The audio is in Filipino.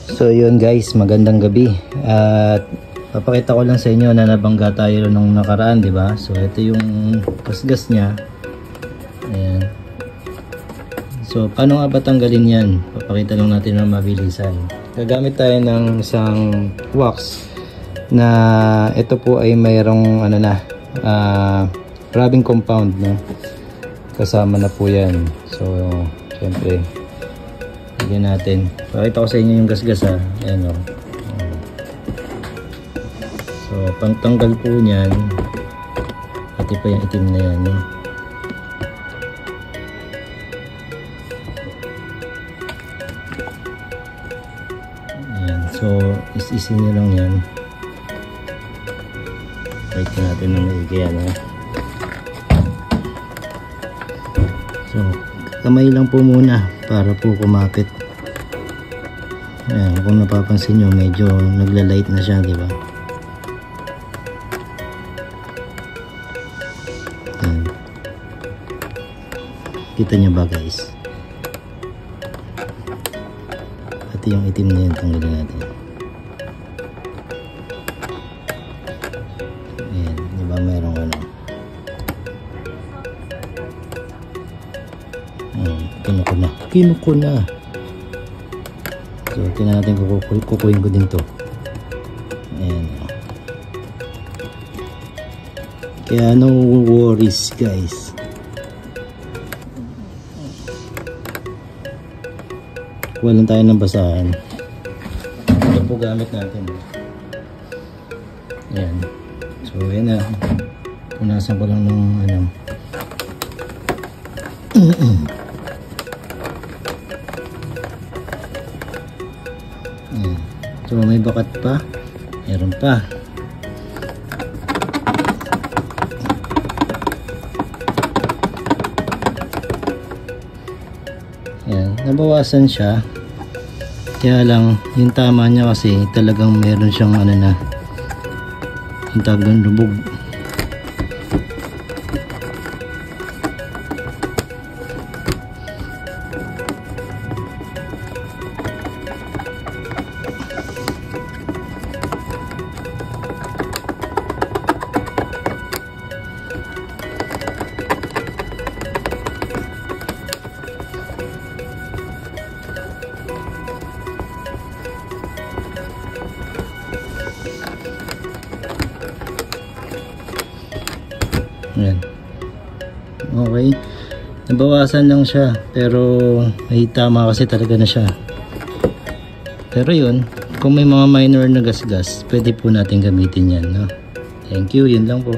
So yun guys, magandang gabi. At papakita ko lang sa inyo na nabangga tayo nung nakaraan, di ba? So ito yung gasgas niya. Ayan. So paano nga ba tanggalin yan? Papakita lang natin ng mabilisan. Gagamit tayo ng isang wax na ito po ay mayroong ano na, rubbing compound, no? Kasama na po yan. So syempre lagyan natin. Pakita ko sa inyo yung gasgas, ha. Ayan, o. So pangtanggal po nyan, pati pa yung itim na yan, no? Ayan. So is-isin nyo lang yan. Wait natin ng maigi, yan, ha. So kamay lang po muna para po kumapit. Ayan, kung napapansin nyo, medyo nagla-light na siya, di ba? Ayan. Kita nyo ba guys? Pati yung itim na yan, tanggalin natin. Ayan, di ba mayroong ano? Kinuko na. So tingnan natin, kukuhin ko din to. Ayan. Kaya no worries guys. Walang tayo ng basahan. Ito po gamit natin. Ayan. So ayan na. Punasan ko lang ng ano. So may bakat pa, meron pa. Ayan, nabawasan siya. Kaya lang yung tama niya kasi talagang meron siyang ano na, yung tawag ng lubog. Ayan. Okay, nabawasan lang siya, pero may tama kasi talaga na siya. Pero yun, kung may mga minor na gasgas, pwede po natin gamitin yan, no? Thank you, yun lang po.